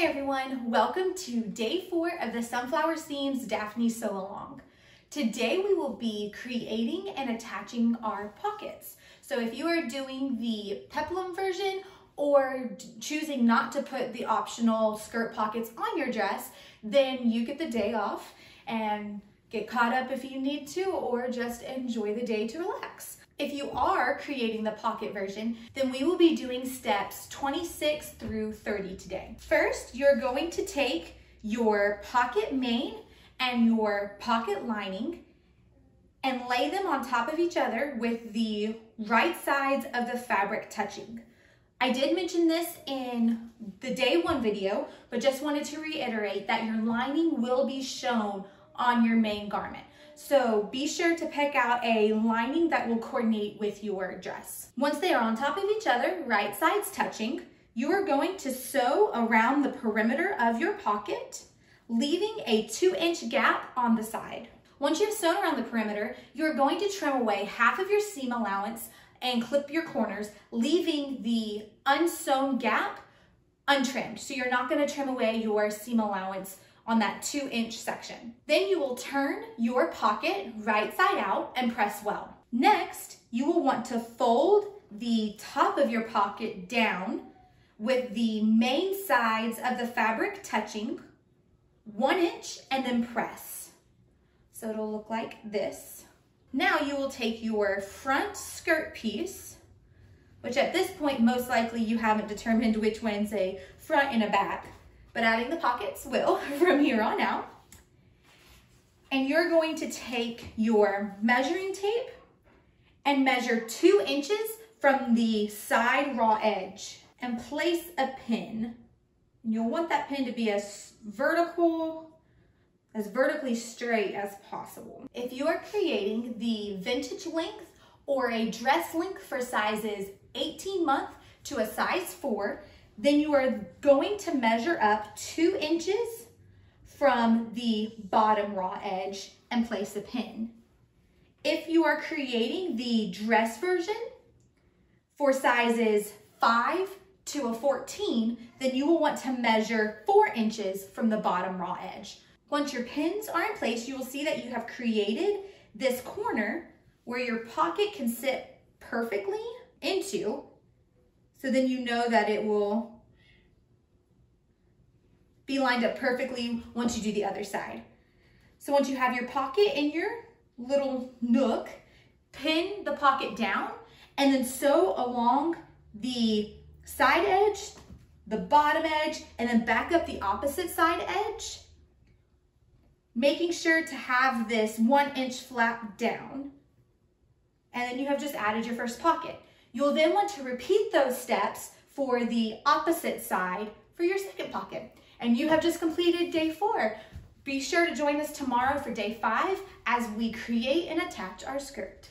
Hey everyone, welcome to day 4 of the Sunflower Seams Daphne Sew Along. Today we will be creating and attaching our pockets. So if you are doing the peplum version or choosing not to put the optional skirt pockets on your dress, then you get the day off and get caught up if you need to, or just enjoy the day to relax. If you are creating the pocket version, then we will be doing steps 26 through 30 today. First, you're going to take your pocket main and your pocket lining and lay them on top of each other with the right sides of the fabric touching. I did mention this in the day 1 video, but just wanted to reiterate that your lining will be shown on your main garment. So be sure to pick out a lining that will coordinate with your dress. Once they are on top of each other, right sides touching, you are going to sew around the perimeter of your pocket, leaving a 2-inch gap on the side. Once you've sewn around the perimeter, you're going to trim away half of your seam allowance and clip your corners, leaving the unsewn gap untrimmed. So you're not going to trim away your seam allowance on that 2-inch section. Then you will turn your pocket right side out and press well. Next, you will want to fold the top of your pocket down with the main sides of the fabric touching 1 inch and then press. So it'll look like this. Now you will take your front skirt piece, which at this point, most likely you haven't determined which one's a front and a back, but adding the pockets will from here on out. And you're going to take your measuring tape and measure 2 inches from the side raw edge and place a pin. And you'll want that pin to be as vertically straight as possible. If you are creating the vintage length or a dress length for sizes 18 month to a size 4, then you are going to measure up 2 inches from the bottom raw edge and place a pin. If you are creating the dress version for sizes 5 to a 14, then you will want to measure 4 inches from the bottom raw edge. Once your pins are in place, you will see that you have created this corner where your pocket can sit perfectly into. So then you know that it will be lined up perfectly once you do the other side. So once you have your pocket in your little nook, pin the pocket down and then sew along the side edge, the bottom edge, and then back up the opposite side edge, making sure to have this 1 inch flap down. And then you have just added your first pocket. You'll then want to repeat those steps for the opposite side for your second pocket. And you have just completed day 4. Be sure to join us tomorrow for day 5 as we create and attach our skirt.